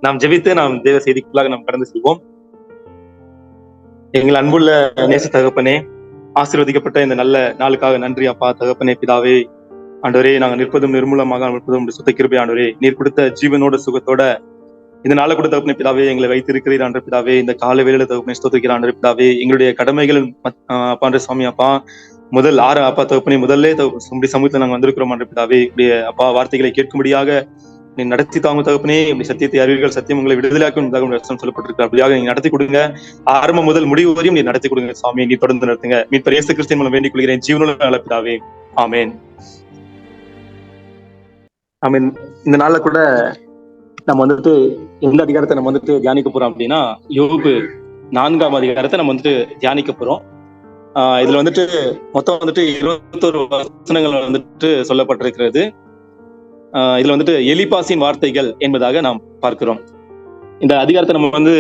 நாம் ஜெபித்து நாம் தேவ செய்திக்குள்ளாக நாம் கடந்து செல்வோம். எங்கள் அன்புள்ள நேச தகப்பனே, ஆசீர்வதிக்கப்பட்ட இந்த நல்ல நாளுக்காக நன்றி அப்பா. தகப்பனே, பிதாவே, ஆண்டவரே, நாங்க நிற்பதும் நிர்மூலமாக நிற்பதும் சுத்த கிருபை ஆண்டவரே. நீர் கொடுத்த ஜீவனோட சுகத்தோட இந்த நாளை கூட தகப்பனே பிதாவே எங்களை வைத்திருக்கிறீர் ஆண்டவர் பிதாவே. இந்த கால வேளையில தகப்பனே ஸ்தோத்திரிக்கிற ஆண்டவர் பிதாவே. எங்களுடைய கடமைகள் அப்பான்ற சுவாமி அப்பா, முதல் ஆறு அப்பா தகப்பனே முதல்ல சமூகத்துல நாங்க வந்திருக்கிறோம் ஆண்டவர் பிதாவே. இப்படிய அப்பா வார்த்தைகளை கேட்கும்படியாக நீ நடத்தி தாங்க தகப்பனே. இப்படி சத்தியத்தை அறிவீர்கள், சத்தியம் உங்களை விடுதலையாக்கும் சொல்லப்பட்டிருக்கு. அப்படியாக நீங்க நடத்தி கொடுங்க. ஆரம்பம் முதல் முடிவு வரையும் நீ நடத்தி கொடுங்க சுவாமி. நீ தொடர்ந்து நடத்துங்க. மீட்பர் இயேசு கிறிஸ்துவின் மூலம் வேண்டிக் கொள்கிறேன் ஜீவனுள்ள நல்ல பிதாவே, ஆமென். ஆமென். இந்த நாள்ல கூட நம்ம வந்துட்டு எந்த அதிகாரத்தை நம்ம வந்துட்டு தியானிக்க போறோம் அப்படின்னா, யோபு 4ஆம் அதிகாரத்தை நம்ம வந்துட்டு தியானிக்க போறோம். இதுல வந்துட்டு மொத்தம் வந்துட்டு 21 வசனங்கள் வந்துட்டு சொல்லப்பட்டிருக்கிறது. இதுல வந்துட்டு எலிபாசின் வார்த்தைகள் என்பதாக நாம் பார்க்கிறோம். இந்த அதிகாரத்தை நம்ம வந்து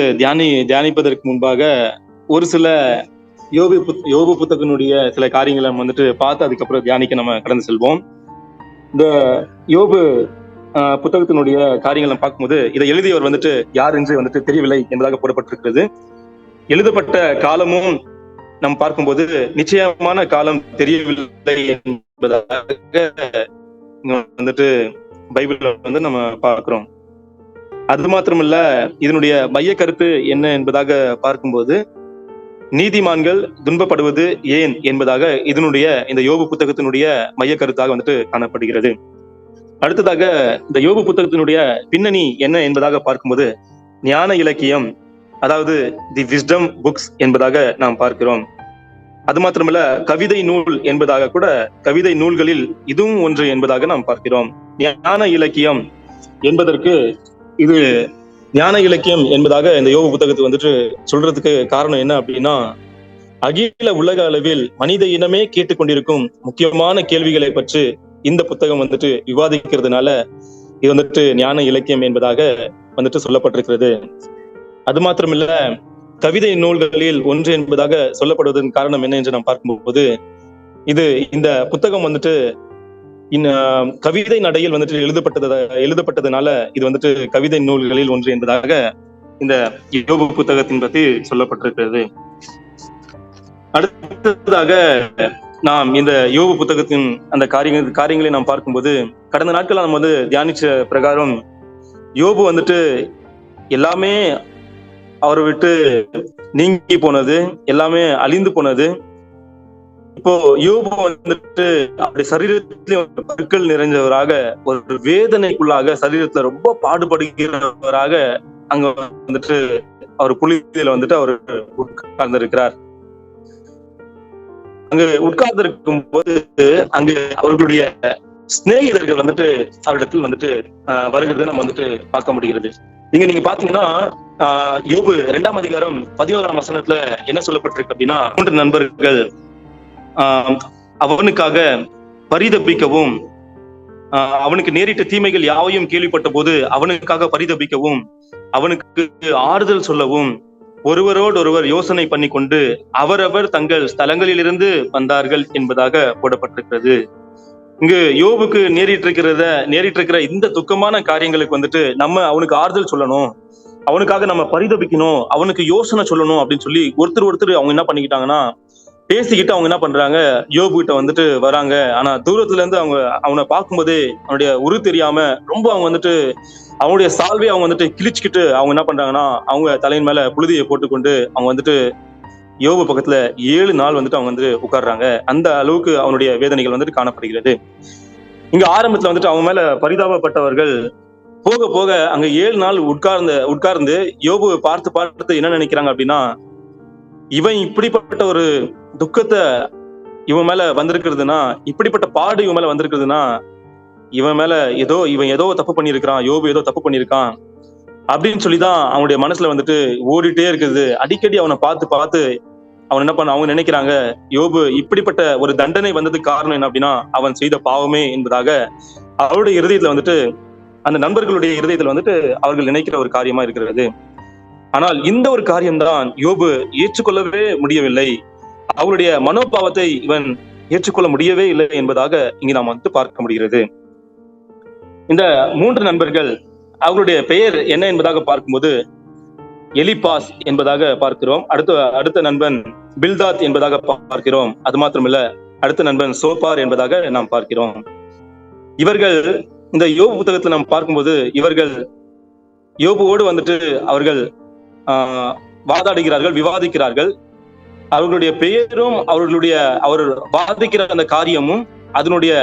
தியானிப்பதற்கு முன்பாக ஒரு சில யோபு புத்தகனுடைய சில காரியங்களை நம்ம வந்துட்டு பார்த்து அதுக்கப்புறம் தியானிக்க நம்ம கடந்து செல்வோம். இந்த யோபு புத்தகத்தினுடைய காரியங்களை பார்க்கும்போது இதை எழுதியவர் வந்துட்டு யார் என்று வந்துட்டு தெரியவில்லை என்பதாக போடப்பட்டிருக்கிறது. எழுதப்பட்ட காலமும் நம்ம பார்க்கும்போது நிச்சயமான காலம் தெரியவில்லை என்பதாக வந்துட்டு பைபிள்ல வந்து நம்ம பார்க்கிறோம். அது மாத்திரமல்ல, இதனுடைய மைய கருத்து என்ன என்பதாக பார்க்கும்போது நீதிமான்கள் துன்பப்படுவது ஏன் என்பதாக இதனுடைய இந்த யோபு புத்தகத்தினுடைய மைய கருத்தாக வந்துட்டு காணப்படுகிறது. அடுத்ததாக இந்த யோபு புத்தகத்தினுடைய பின்னணி என்ன என்பதாக பார்க்கும்போது ஞான இலக்கியம், அதாவது தி விஸ்டம் புக்ஸ் என்பதாக நாம் பார்க்கிறோம். அது மாத்திரமல்ல, கவிதை நூல் என்பதாக கூட கவிதை நூல்களில் இதுவும் ஒன்று என்பதாக நாம் பார்க்கிறோம். ஞான இலக்கியம் என்பதற்கு இது ஞான இலக்கியம் என்பதாக இந்த யோபு புத்தகத்தை வந்துட்டு சொல்றதுக்கு காரணம் என்ன அப்படின்னா, அகில உலக அளவில் மனித இனமே கேட்டுக்கொண்டிருக்கும் முக்கியமான கேள்விகளை பற்றி இந்த புத்தகம் வந்துட்டு விவாதிக்கிறதுனால இது வந்துட்டு ஞான இலக்கியம் என்பதாக வந்துட்டு சொல்லப்பட்டிருக்கிறது. அது மாத்திரமில்ல, கவிதை நூல்களில் ஒன்று என்பதாக சொல்லப்படுவதன் காரணம் என்ன என்று நாம் பார்க்கும்போது இது இந்த புத்தகம் வந்துட்டு கவிதை நடையில் வந்துட்டு எழுதப்பட்டதுனால இது வந்துட்டு கவிதை நூல்களில் ஒன்று என்பதாக இந்த யோபு புத்தகத்தின் பற்றி சொல்லப்பட்டிருக்கிறது. அடுத்ததாக நாம் இந்த யோபு புத்தகத்தின் அந்த காரியங்களை நாம் பார்க்கும்போது கடந்த நாட்கள் நம்ம வந்து தியானிச்ச பிரகாரம் யோபு வந்துட்டு எல்லாமே அவரை விட்டு நீங்கி போனது, எல்லாமே அழிந்து போனது. இப்போ யோபு வந்துட்டு அப்படி சரீரத்திலே பற்கள் நிறைஞ்சவராக, ஒரு வேதனைக்குள்ளாக சரீரத்துல ரொம்ப பாடுபடுகிறவராக அங்க வந்துட்டு அவர் புலியில வந்துட்டு அவர் உட்கார்ந்திருக்கிறார். அங்கு உட்கார்ந்திருக்கும் போது அங்கு அவர்களுடைய சிநேகிதர்கள் வந்துட்டு அவரிடத்தில் வந்துட்டு வருகிறது நம்ம வந்துட்டு பார்க்க முடிகிறது. நீங்க பாத்தீங்கன்னா யோபு 2ஆம் அதிகாரம் 11ஆம் வசனத்துல என்ன சொல்லப்பட்டிருக்கு அப்படின்னா, 3 நண்பர்கள் அவனுக்காக பரிதபிக்கவும், அவனுக்கு நேரிட்ட தீமைகள் யாவையும் கேள்விப்பட்ட போது அவனுக்காக பரிதபிக்கவும், அவனுக்கு ஆறுதல் சொல்லவும் ஒருவரோடொருவர் யோசனை பண்ணி கொண்டு அவரவர் தங்கள் ஸ்தலங்களிலிருந்து வந்தார்கள் என்பதாக போடப்பட்டிருக்கிறது. இங்கு யோபுக்கு நேரிட்டிருக்கிற இந்த துக்கமான காரியங்களுக்கு வந்துட்டு நம்ம அவனுக்கு ஆறுதல் சொல்லணும், அவனுக்காக நம்ம பரிதபிக்கணும், அவனுக்கு யோசனை சொல்லணும் அப்படின்னு சொல்லி ஒருத்தர் அவங்க என்ன பண்ணிக்கிட்டாங்கன்னா பேசிக்கிட்டு அவங்க என்ன பண்றாங்க, யோபு கிட்ட வந்துட்டு வராங்க. ஆனா தூரத்துல இருந்து அவனை பார்க்கும்போதே அவனுடைய உரு தெரியாம ரொம்ப அவங்க வந்துட்டு அவனுடைய சால்வே அவங்க வந்துட்டு கிழிச்சுக்கிட்டு அவங்க என்ன பண்றாங்கன்னா அவங்க தலையின் மேல புழுதியை போட்டுக்கொண்டு அவங்க வந்துட்டு யோபு பக்கத்துல 7 நாள் வந்துட்டு அவங்க வந்து உட்கார்றாங்க. அந்த அளவுக்கு அவனுடைய வேதனைகள் வந்துட்டு காணப்படுகிறது. இங்க ஆரம்பத்துல வந்துட்டு அவங்க மேல பரிதாபப்பட்டவர்கள் போக போக அங்க 7 நாள் உட்கார்ந்து யோபு பார்த்து என்ன நினைக்கிறாங்க அப்படின்னா, இவன் இப்படிப்பட்ட ஒரு துக்கத்தை இவன் மேல வந்திருக்கிறதுனா, இப்படிப்பட்ட பாடு இவன் மேல வந்திருக்கிறதுனா, இவன் ஏதோ தப்பு பண்ணியிருக்கிறான், யோபு ஏதோ தப்பு பண்ணியிருக்கான் அப்படின்னு சொல்லிதான் அவனுடைய மனசுல வந்துட்டு ஓடிட்டே இருக்குது. அடிக்கடி அவனை பார்த்து அவன் என்ன பண்ண அவங்க நினைக்கிறாங்க, யோபு இப்படிப்பட்ட ஒரு தண்டனை வந்ததுக்கு காரணம் என்ன அப்படின்னா அவன் செய்த பாவமே என்பதாக அவருடைய இருதயத்துல வந்துட்டு, அந்த நண்பர்களுடைய இருதயத்துல வந்துட்டு அவர்கள் நினைக்கிற ஒரு காரியமா இருக்கிறது. ஆனால் இந்த ஒரு காரியம்தான் யோபு ஏற்றுக்கொள்ளவே முடியவில்லை. அவருடைய மனோபாவத்தை இவன் ஏற்றுக்கொள்ள முடியவே இல்லை என்பதாக இங்கு நாம் வந்து பார்க்க முடிகிறது. இந்த 3 நண்பர்கள் அவர்களுடைய பெயர் என்ன என்பதாக பார்க்கும்போது எலிபாஸ் என்பதாக பார்க்கிறோம். அடுத்த நண்பன் பில்தாத் என்பதாக பார்க்கிறோம். அது மாத்திரமல்ல, அடுத்த நண்பன் சோப்பார் என்பதாக நாம் பார்க்கிறோம். இவர்கள் இந்த யோபு புத்தகத்தை நாம் பார்க்கும்போது இவர்கள் யோபுவோடு வந்துட்டு அவர்கள் வாதாடுகிறார்கள், விவாதிக்கிறார்கள். அவர்களுடைய பெயரும் அவர் வாதிக்கிற அந்த காரியமும் அதனுடைய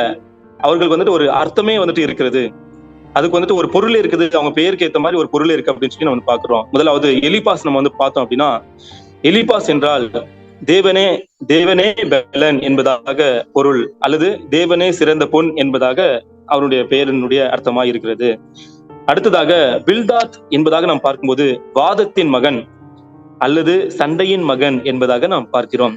அவர்களுக்கு வந்துட்டு ஒரு அர்த்தமே வந்துட்டு இருக்கிறது. அதுக்கு வந்துட்டு ஒரு பொருள் இருக்குது, அவங்க பெயருக்கு ஏற்ற மாதிரி ஒரு பொருள் இருக்கு அப்படின்னு சொல்லி நம்ம பாக்குறோம். முதலாவது எலிபாஸ் நம்ம வந்து பார்த்தோம் அப்படின்னா, எலிபாஸ் என்றால் தேவனே தேவனே பெலன் என்பதாக பொருள், அல்லது தேவனே சிறந்த பொன் என்பதாக அவருடைய பெயரினுடைய அர்த்தமாக இருக்கிறது. அடுத்ததாக பில்தாத் என்பதாக நாம் பார்க்கும்போது வாதத்தின் மகன் அல்லது சண்டையின் மகன் என்பதாக நாம் பார்க்கிறோம்.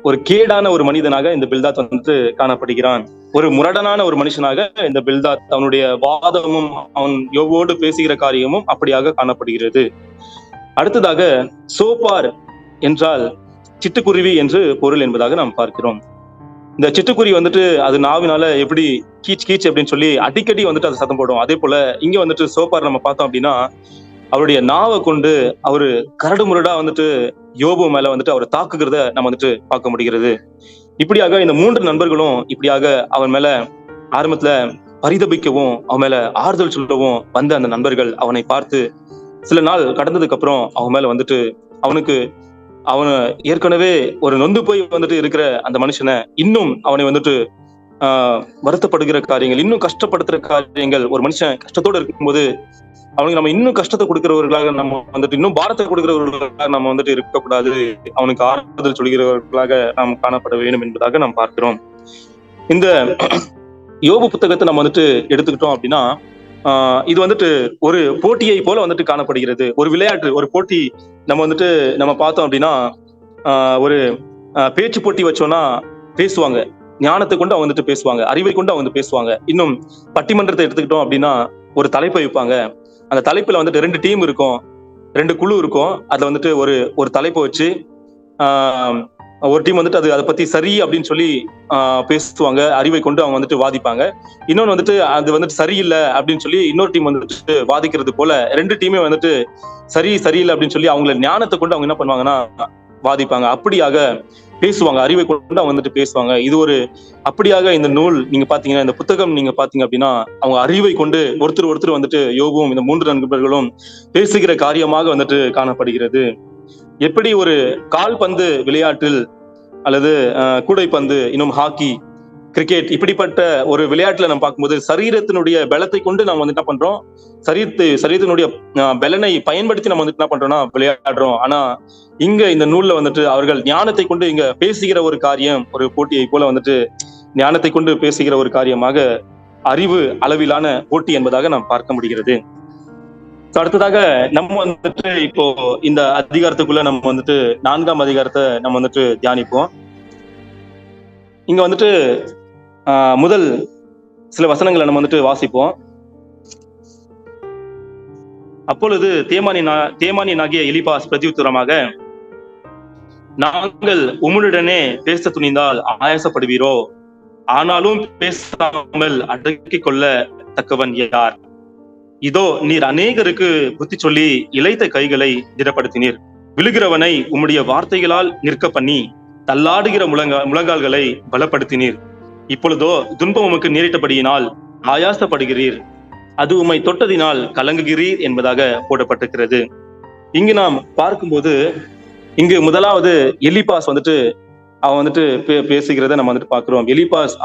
ஒரு கேடான ஒரு மனிதனாக இந்த பில்தாத் வந்து காணப்படுகிறான். ஒரு முரடனான ஒரு மனுஷனாக இந்த பில்தாத், அவனுடைய வாதமும் அவன் யோவோடு பேசுகிற காரியமும் அப்படியாக காணப்படுகிறது. அடுத்ததாக சோப்பார் என்றால் சிட்டுக்குருவி என்று பொருள் என்பதாக நாம் பார்க்கிறோம். இந்த சிட்டுக்குருவி வந்துட்டு அது நாவினால எப்படி கீச் கீச் அப்படின்னு சொல்லி அடிக்கடி வந்துட்டு அது சத்தம் போடும். அதே போல இங்க வந்துட்டு சோப்பார் நம்ம பார்த்தோம் அப்படின்னா அவருடைய நாவை கொண்டு அவரு கரடு முரடா வந்துட்டு யோபு மேல வந்துட்டு அவரை தாக்குகிறத நம்ம வந்துட்டு பார்க்க முடிகிறது. இப்படியாக இந்த 3 நண்பர்களும் இப்படியாக அவன் மேல ஆரம்பத்துல பரிதபிக்கவும் அவன் மேல ஆறுதல் சொல்லவும் வந்த அந்த நண்பர்கள் அவனை பார்த்து சில நாள் கடந்ததுக்கு அப்புறம் அவன் மேல வந்துட்டு அவனை ஏற்கனவே ஒரு நொந்து போய் வந்துட்டு இருக்கிற அந்த மனுஷனை இன்னும் அவனை வந்துட்டு வருத்தப்படுகிற காரியங்கள், இன்னும் கஷ்டப்படுத்துற காரியங்கள், ஒரு மனுஷன் கஷ்டத்தோடு இருக்கும்போது அவனுக்கு நம்ம இன்னும் கஷ்டத்தை கொடுக்கிறவர்களாக நம்ம வந்துட்டு இன்னும் பாரத்தை கொடுக்கிறவர்களாக நம்ம வந்துட்டு இருக்கக்கூடாது, அவனுக்கு ஆறுதல் சொல்கிறவர்களாக நாம் காணப்பட வேண்டும் என்பதாக நாம் பார்க்கிறோம். இந்த யோபு புத்தகத்தை நம்ம வந்துட்டு எடுத்துக்கிட்டோம் அப்படின்னா இது வந்துட்டு ஒரு போட்டியை போல வந்துட்டு காணப்படுகிறது. ஒரு விளையாட்டு, ஒரு போட்டி நம்ம பார்த்தோம் அப்படின்னா ஒரு பேச்சு போட்டி வச்சோம்னா பேசுவாங்க, ஞானத்தை கொண்டு அவங்க வந்துட்டு பேசுவாங்க, அறிவை கொண்டு அவங்க வந்து பேசுவாங்க. இன்னும் பட்டிமன்றத்தை எடுத்துக்கிட்டோம் அப்படின்னா ஒரு தலைப்பை வைப்பாங்க. அந்த தலைப்புல வந்துட்டு 2 டீம் இருக்கும், 2 குழு இருக்கும். அதுல வந்துட்டு ஒரு தலைப்பை வச்சு ஒரு டீம் வந்துட்டு அதை பத்தி சரி அப்படின்னு சொல்லி பேசுவாங்க, அறிவை கொண்டு அவங்க வந்துட்டு வாதிப்பாங்க. இன்னொன்னு வந்துட்டு அது வந்துட்டு சரியில்லை அப்படின்னு சொல்லி இன்னொரு டீம் வந்துட்டு வாதிக்கிறது போல 2 டீமே வந்துட்டு சரியில்லை அப்படின்னு சொல்லி அவங்கள ஞானத்தை கொண்டு அவங்க என்ன பண்ணுவாங்கன்னா வாதிப்பாங்க. அப்படியாக பேசுவாங்க, அறிவை கொண்டு அவங்க வந்துட்டு பேசுவாங்க. இது அப்படியாக இந்த நூல் நீங்க பாத்தீங்கன்னா, இந்த புத்தகம் நீங்க பாத்தீங்க அப்படின்னா அவங்க அறிவை கொண்டு ஒருத்தர் வந்துட்டு யோபுவும் இந்த 3 நண்பர்களும் பேசுகிற காரியமாக வந்துட்டு காணப்படுகிறது. எப்படி ஒரு கால்பந்து விளையாட்டில் அல்லது கூடைப்பந்து, இன்னும் ஹாக்கி, கிரிக்கெட், இப்படிப்பட்ட ஒரு விளையாட்டுல நம்ம பார்க்கும்போது சரீரத்தினுடைய பலத்தை கொண்டு நம்ம வந்து என்ன பண்றோம், சரீரத்தினுடைய பலனை பயன்படுத்தி நம்ம வந்து என்ன பண்றோம்னா விளையாடுறோம். ஆனா இங்க இந்த நூல்ல வந்துட்டு அவர்கள் ஞானத்தை கொண்டு இங்க பேசுகிற ஒரு காரியம், ஒரு போட்டியை போல வந்துட்டு ஞானத்தை கொண்டு பேசுகிற ஒரு காரியமாக அறிவு அளவிலான போட்டி என்பதாக நாம் பார்க்க முடிகிறது. அடுத்ததாக நம்ம வந்துட்டு இப்போ இந்த அதிகாரத்துக்குள்ள நம்ம வந்துட்டு 4ஆம் அதிகாரத்தை நம்ம வந்துட்டு தியானிப்போம். இங்க வந்துட்டு முதல் சில வசனங்களை நம்ம வந்துட்டு வாசிப்போம். அப்பொழுது தேமானியனாகிய எலிபாஸ் பிரதியுத்தரமாக, நாங்கள் உம்முடனே பேச துணிந்தால் ஆயாசப்படுவீரோ? ஆனாலும் பேசாமல் அடக்கிக் கொள்ள தக்கவன் யார்? இதோ நீர் அநேகருக்கு புத்தி சொல்லி இளைத்த கைகளை திடப்படுத்தினீர். விழுகிறவனை உம்முடைய வார்த்தைகளால் நிற்க பண்ணி தள்ளாடுகிற முழங்கால்களை பலப்படுத்தினீர். இப்பொழுதோ துன்பம் உமக்கு நேரிட்டபடியினால் ஆயாசப்படுகிறீர், அது உம்மை தொட்டதினால் கலங்குகிறீர் என்பதாக போடப்பட்டிருக்கிறது. இங்கு நாம் பார்க்கும்போது இங்கு முதலாவது எலிபாஸ் வந்துட்டு அவன் வந்துட்டு பேசுகிறத நம்ம வந்துட்டு பாக்குறோம். எலிபாஸ்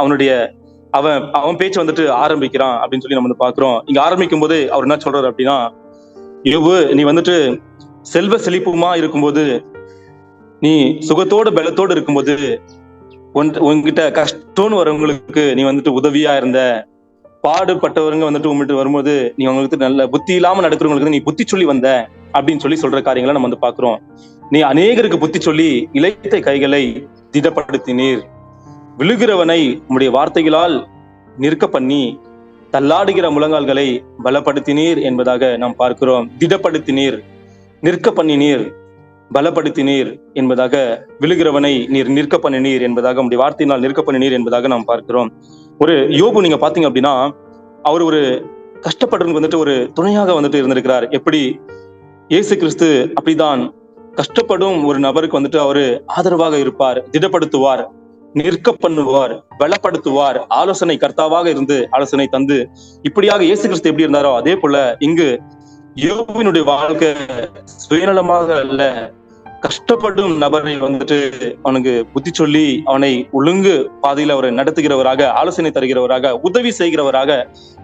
அவன் பேச்சு வந்துட்டு ஆரம்பிக்கிறான் அப்படின்னு சொல்லி நம்ம வந்து பாக்குறோம். இங்க ஆரம்பிக்கும் போது அவர் என்ன சொல்றாரு அப்படின்னா, யோபு, நீ வந்துட்டு செல்வ செழிப்புமா இருக்கும்போது, நீ சுகத்தோடு பலத்தோடு இருக்கும்போது, உங்ககிட்ட கஷ்டம்னு வரவங்களுக்கு நீ வந்துட்டு உதவியா இருந்த, பாடுபட்டவங்க வந்துட்டு உங்கள்கிட்ட வரும்போது நீ அவங்களுக்கு நல்ல புத்தி இல்லாம நடக்கிறவங்களுக்கு நீ புத்தி சொல்லி வந்த அப்படின்னு சொல்லி சொல்ற காரியங்களை நம்ம வந்து பாக்குறோம். நீ அநேகருக்கு புத்தி சொல்லி இளைத்த கைகளை திடப்படுத்தினீர், விழுகிறவனை உம்முடைய வார்த்தைகளால் நிற்க பண்ணி தள்ளாடுகிற முழங்கால்களை பலப்படுத்தினீர் என்பதாக நாம் பார்க்கிறோம். திடப்படுத்தினீர், நிற்க பண்ணினீர், பலப்படுத்தினீர் என்பதாக, விழுகிறவனை நீர் நிற்க பண்ணினீர் என்பதாக, உம்முடைய வார்த்தையினால் நிற்க பண்ணினீர் என்பதாக நாம் பார்க்கிறோம். ஒரு யோபு நீங்க பாத்தீங்க அப்படின்னா அவர் கஷ்டப்படுறவங்க வந்துட்டு ஒரு துணையாக வந்துட்டு இருந்திருக்கிறார். எப்படி இயேசு கிறிஸ்து அப்படிதான் கஷ்டப்படும் ஒரு நபருக்கு வந்துட்டு அவரு ஆதரவாக இருப்பார், திடப்படுத்துவார், நிற்க பண்ணுவார், பலப்படுத்துவார், ஆலோசனை கர்த்தாவாக இருந்து ஆலோசனை தந்து, இப்படியாக இயேசு கிறிஸ்து எப்படி இருந்தாரோ அதே போல இங்கு யோபுவினுடைய வாழ்க்கை சுயநலமாக அல்ல, கஷ்டப்படும் நபரை வந்துட்டு அவனுக்கு புத்தி சொல்லி அவனை ஒழுங்கு பாதையில அவரை நடத்துகிறவராக, ஆலோசனை தருகிறவராக, உதவி செய்கிறவராக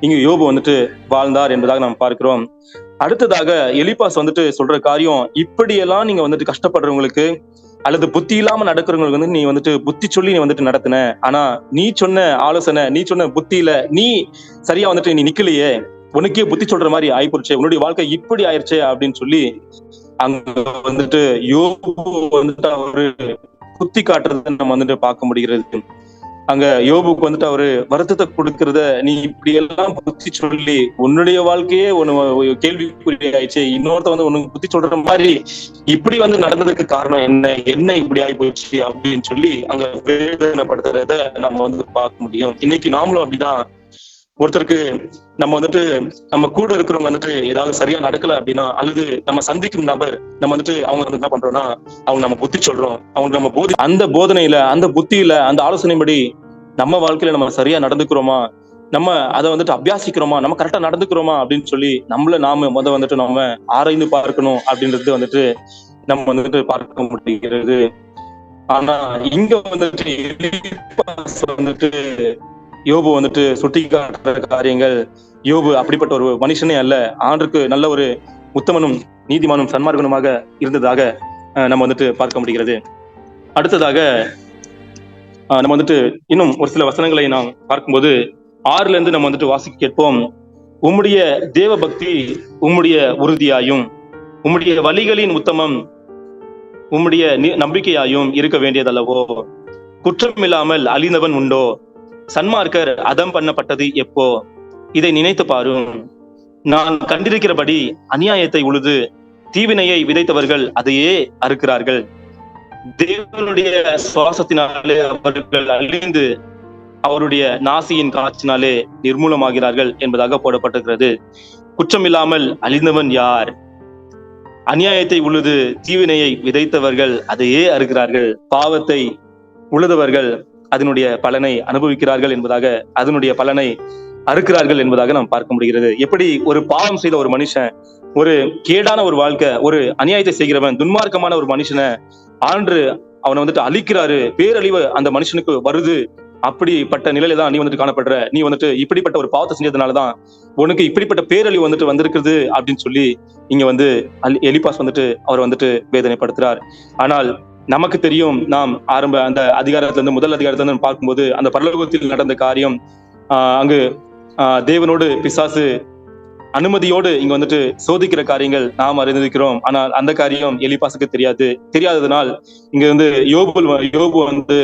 இங்கு யோபு வந்துட்டு வாழ்ந்தார் என்பதாக நாம் பார்க்கிறோம். அடுத்ததாக எலிப்பாஸ் வந்துட்டு சொல்ற காரியம், இப்படியெல்லாம் நீங்க வந்துட்டு கஷ்டப்படுறவங்களுக்கு அல்லது புத்தி இல்லாம நடக்கிறவங்களுக்கு வந்து நீ வந்துட்டு புத்தி சொல்லி நீ வந்துட்டு நடத்தின, ஆனா நீ சொன்ன ஆலோசனை, நீ சொன்ன புத்தியில நீ சரியா வந்துட்டு நீ நிக்கலையே, உனக்கே புத்தி சொல்ற மாதிரி ஆயிப்போச்சே, உன்னுடைய வாழ்க்கை இப்படி ஆயிடுச்சே அப்படின்னு சொல்லி அங்க வந்துட்டு யோபு வந்துட்டு அவரு குத்தி காட்டுறத நம்ம வந்துட்டு பார்க்க முடிகிறது. அங்க யோபுக்கு வந்துட்டு அவரு வருத்தத்தை கொடுக்கறத, நீ இப்படி எல்லாம் புத்தி சொல்லி உன்னுடைய வாழ்க்கையே ஒண்ணு கேள்விக்குறி ஆயிடுச்சு, இன்னொருத்த வந்து உனக்கு புத்தி சொல்ற மாதிரி இப்படி வந்து நடந்ததுக்கு காரணம் என்ன, என்ன இப்படி ஆகி போச்சு அப்படின்னு சொல்லி அங்க வேதனைப்படுத்துறத நம்ம வந்து பார்க்க முடியும். இன்னைக்கு நாமளும் அப்படிதான் ஒருத்தருக்கு நம்ம வந்துட்டு நம்ம கூட இருக்கிறவங்க வந்துட்டு ஏதாவது சரியா நடக்கல அப்படின்னா, அல்லது நம்ம சந்திக்கும் நபர் நம்ம வந்துட்டு அவங்க வந்து என்ன பண்றோம்னா அவங்க நம்ம புத்தி சொல்றோம், அவங்க நம்ம அந்த போதனையில, அந்த புத்தியில, அந்த ஆலோசனைப்படி நம்ம வாழ்க்கையில நம்ம சரியா நடந்துக்கிறோமா, நம்ம அதை வந்துட்டு அபியாசிக்கிறோமா, நம்ம கரெக்டா நடந்துக்கிறோமா அப்படின்னு சொல்லி நம்மள நாம வந்துட்டு நம்ம ஆராய்ந்து பார்க்கணும் அப்படின்றது வந்துட்டு நம்ம வந்துட்டு பார்க்க முடிகிறது. ஆனா இங்க வந்துட்டு வந்துட்டு யோபு வந்துட்டு சுட்டி காட்டுற காரியங்கள், யோபு அப்படிப்பட்ட ஒரு மனுஷனே அல்ல, ஆண்டுக்கு நல்ல ஒரு உத்தமனும் நீதிமானும் சன்மார்க்கனுமாக இருந்ததாக நம்ம வந்துட்டு பார்க்க முடிகிறது. அடுத்ததாக நம்ம வந்துட்டு இன்னும் ஒரு சில வசனங்களை நாம் பார்க்கும்போது 6ல இருந்து நம்ம வந்துட்டு வாசிக்க கேட்போம். உம்முடைய தேவ பக்தி உம்முடைய உறுதியாயும் உம்முடைய வழிகளின் உத்தமம் உம்முடைய நம்பிக்கையாயும் இருக்க வேண்டியதல்லவோ, குற்றம் இல்லாமல் அழிந்தவன் உண்டோ, சன்மார்க்கர் அதம் பண்ணப்பட்டது எப்போ, இதை நினைத்து பாரும். நான் கண்டிருக்கிறபடி அநியாயத்தை உழுது தீவினையை விதைத்தவர்கள் அதையே அறுக்கிறார்கள். தேவனுடைய சுவாசத்தினாலே அவர்கள் அழிந்து அவருடைய நாசியின் காற்றினாலே நிர்மூலமாகிறார்கள் என்பதாக போடப்பட்டிருக்கிறது. குற்றம் இல்லாமல் அழிந்தவன் யார்? அநியாயத்தை உழுது தீவினையை விதைத்தவர்கள் அதையே அறுக்கிறார்கள். பாவத்தை உழுதவர்கள் அதனுடைய பலனை அனுபவிக்கிறார்கள் என்பதாக, அதனுடைய பலனை அறுக்கிறார்கள் என்பதாக நாம் பார்க்க முடிகிறது. எப்படி ஒரு பாவம் செய்த ஒரு மனுஷன், ஒரு கேடான ஒரு வாழ்க்கை, ஒரு அநியாயத்தை செய்கிறவன், துன்மார்க்கமான ஒரு மனுஷனை ஆண்டு அவனை வந்துட்டு அழிக்கிறாரு, பேரழிவு அந்த மனுஷனுக்கு வருது, அப்படிப்பட்ட நிலையில தான் நீ வந்துட்டு காணப்படுற, நீ வந்துட்டு இப்படிப்பட்ட ஒரு பாவத்தை செஞ்சதுனாலதான் உனக்கு இப்படிப்பட்ட பேரழிவு வந்துட்டு வந்திருக்குது அப்படின்னு சொல்லி இங்க வந்து எலிப்பாஸ் வந்துட்டு அவர் வந்துட்டு வேதனைப்படுத்துறார். ஆனால் நமக்கு தெரியும், நாம் ஆரம்ப அந்த அதிகாரத்துல இருந்து முதல் அதிகாரத்துல இருந்து பார்க்கும்போது அந்த பரலோகத்தில் நடந்த காரியம், அங்கு தேவனோடு பிசாசு அனுமதியோடு இங்க வந்துட்டு சோதிக்கிற காரியங்கள் நாம் அறிந்திருக்கிறோம். ஆனால் அந்த காரியம் எலிப்பாசுக்கு தெரியாததுனால் இங்க வந்து யோபு வந்து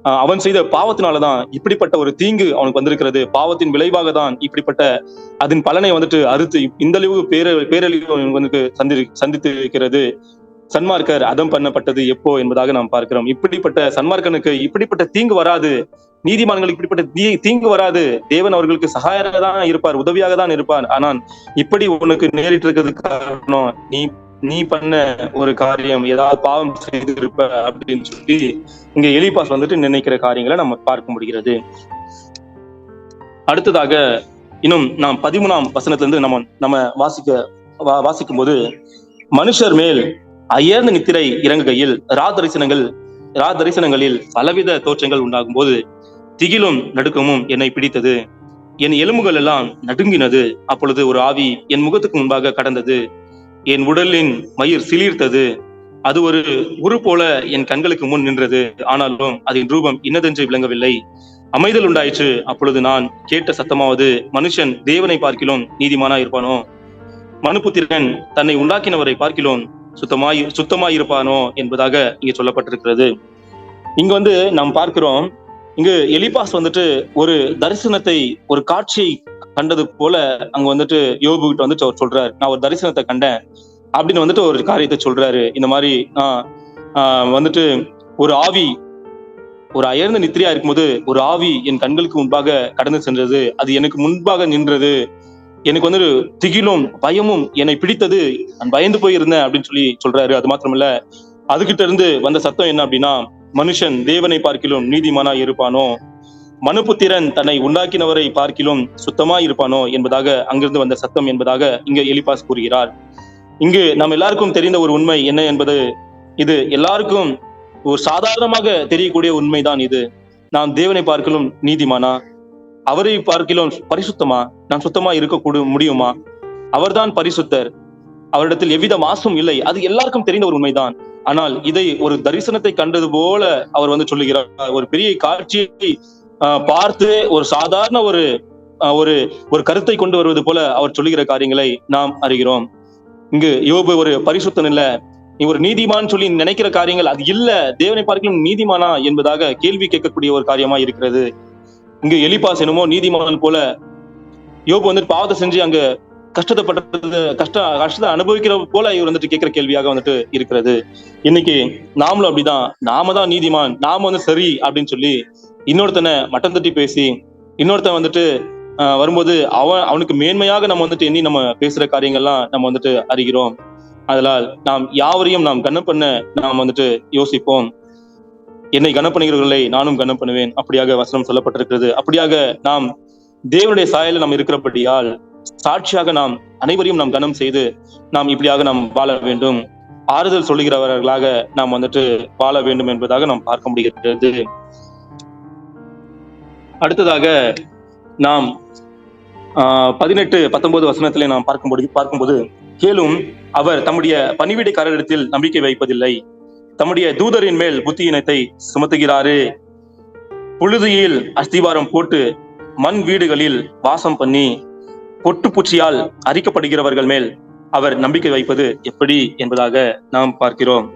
அவன் செய்த பாவத்தினாலதான் இப்படிப்பட்ட ஒரு தீங்கு அவனுக்கு வந்திருக்கிறது, பாவத்தின் விளைவாக தான் இப்படிப்பட்ட அதன் பலனை வந்துட்டு அறுத்து இந்த அளவு பேரழிவு வந்துட்டு சந்தித்து இருக்கிறது. சன்மார்க்கர் அதம் பண்ணப்பட்டது எப்போ என்பதாக நாம் பார்க்கிறோம். இப்படிப்பட்ட சன்மார்க்கனுக்கு இப்படிப்பட்ட தீங்கு வராது, நீதிமான்களுக்கு இப்படிப்பட்ட தீங்கு வராது, தேவன் அவர்களுக்கு சகாயராக தான் இருப்பார், உதவியாக தான் இருப்பார். ஆனால் இப்படி உனக்கு நேரிட்டு இருக்கிறதுக்கு காரணம் நீ பண்ண ஒரு காரியம், ஏதாவது பாவம் செய்து இருப்ப அப்படின்னு சொல்லி இங்க எலிப்பாஸ் வந்துட்டு நினைக்கிற காரியங்களை நம்ம பார்க்க முடிகிறது. அடுத்ததாக இன்னும் நாம் 13ஆம் வசனத்துல இருந்து நம்ம வாசிக்கும் போது, மனுஷர் மேல் அயர்ந்த நித்திரை இறங்குகையில் தரிசனங்களில் பலவித தோற்றங்கள் உண்டாகும் போது திகிலும் நடுக்கமும் என்னை பிடித்தது, என் எலும்புகள் எல்லாம் நடுங்கினது. அப்பொழுது ஒரு ஆவி என் முகத்துக்கு முன்பாக கடந்தது, என் உடலின் மயிர் சிலிர்த்தது, அது ஒரு உரு போல என் கண்களுக்கு முன் நின்றது, ஆனாலும் அதன் ரூபம் இன்னதென்று விளங்கவில்லை. அமைதல் உண்டாயிற்று. அப்பொழுது நான் கேட்ட சத்தமாவது, மனுஷன் தேவனை பார்க்கிலும் நீதிமானா இருப்பானோ, மனுபுத்திரன் தன்னை உண்டாக்கினவரை பார்க்கிலும் சுத்தமாய் இருப்பானோ என்பதாக இங்க சொல்லப்பட்டிருக்கிறது. இங்க வந்து நாம் பார்க்கிறோம், இங்கு எலிப்பாஸ் வந்துட்டு ஒரு தரிசனத்தை, ஒரு காட்சியை கண்டது போல அங்க வந்துட்டு யோபு கிட்ட வந்துட்டு அவர் சொல்றாரு, நான் ஒரு தரிசனத்தை கண்டேன் அப்படின்னு வந்துட்டு ஒரு காரியத்தை சொல்றாரு. இந்த மாதிரி வந்துட்டு ஒரு ஆவி, ஒரு அயர்ந்த நித்திரையா இருக்கும்போது ஒரு ஆவி என் கண்களுக்கு முன்பாக கடந்து சென்றது, அது எனக்கு முன்பாக நின்றது, எனக்கு வந்து திகிலும் பயமும் என்னை பிடித்தது, நான் பயந்து போயிருந்தேன் அப்படின்னு சொல்லி சொல்றாரு. அது மாத்திரமல்ல, அதுகிட்ட இருந்து வந்த சத்தம் என்ன அப்படின்னா, மனுஷன் தேவனை பார்க்கிலும் நீதிமானா இருப்பானோ, மனுபுத்திரன் தன்னை உண்டாக்கினவரை பார்க்கிலும் சுத்தமா இருப்பானோ என்பதாக அங்கிருந்து வந்த சத்தம் என்பதாக இங்க எலிப்பாஸ் கூறுகிறார். இங்கு நாம் எல்லாருக்கும் தெரிந்த ஒரு உண்மை என்ன என்பது, இது எல்லாருக்கும் ஒரு சாதாரணமாக தெரியக்கூடிய உண்மைதான் இது. நாம் தேவனை பார்க்கிலும் நீதிமானா, அவரை பார்க்கிலும் பரிசுத்தமா, நாம் சுத்தமா இருக்க முடியுமா? அவர்தான் பரிசுத்தர், அவரிடத்தில் எவ்வித மாசும் இல்லை. அது எல்லாருக்கும் தெரிந்த ஒரு உண்மைதான். ஆனால் இதை ஒரு தரிசனத்தை கண்டது போல அவர் வந்து சொல்லுகிறார். ஒரு பெரிய காட்சியை பார்த்து ஒரு சாதாரண ஒரு ஒரு ஒரு கருத்தை கொண்டு வருவது போல அவர் சொல்லுகிற காரியங்களை நாம் அறிகிறோம். இங்கு யோபு ஒரு பரிசுத்தன் இல்ல, நீ ஒரு நீதிமான் சொல்லி நினைக்கிற காரியங்கள் அது இல்ல, தேவனை பார்க்கலும் நீதிமானா என்பதாக கேள்வி கேட்கக்கூடிய ஒரு காரியமா இருக்கிறது. இங்கு எலிப்பாஸ் என்னமோ நீதிமான் போல, யோபு வந்துட்டு பாவத்தை செஞ்சு அங்க கஷ்டத்தை அனுபவிக்கிற போல இவர் வந்துட்டு கேட்கிற கேள்வியாக வந்துட்டு இருக்கிறது. இன்னைக்கு நாமளும் அப்படிதான், நாம தான் நீதிமான், நாம வந்து சரி அப்படின்னு சொல்லி இன்னொருத்தனை மட்டம் தட்டி பேசி, இன்னொருத்தன் வந்துட்டு வரும்போது அவனுக்கு மேன்மையாக நம்ம வந்துட்டு எண்ணி நம்ம பேசுற காரியங்கள்லாம் நம்ம வந்துட்டு அறிகிறோம். அதனால் நாம் யாவரையும் நாம் கனம் பண்ண நாம் வந்துட்டு யோசிப்போம். என்னை கனம் பண்ணுகிறவர்களை நானும் கனம் பண்ணுவேன், அப்படியாக வசனம் சொல்லப்பட்டிருக்கிறது. அப்படியாக நாம் தேவனுடைய சாயலில் நாம் இருக்கிறபடியால் சாட்சியாக நாம் அனைவரையும் நாம் கனம் செய்து நாம் இப்படியாக நாம் வாழ வேண்டும், ஆறுதல் சொல்லுகிறவர்களாக நாம் வந்துட்டு வாழ வேண்டும் என்பதாக நாம் பார்க்க முடிகிறது. அடுத்ததாக நாம் 18-19 வசனத்திலே நாம் பார்க்கும்போது, கேளும், அவர் தம்முடைய பணிவிடைக்காரரிடத்தில் நம்பிக்கை வைப்பதில்லை, தம்முடைய தூதரின் மேல் புத்தியினத்தை சுமத்துகிறாரு, புழுதியில் அஸ்திவாரம் போட்டு மண் வீடுகளில் வாசம் பண்ணி பொட்டு பூச்சியால் அரிக்கப்படுகிறவர்கள் மேல் அவர் நம்பிக்கை வைப்பது எப்படி என்பதாக நாம் பார்க்கிறோம்.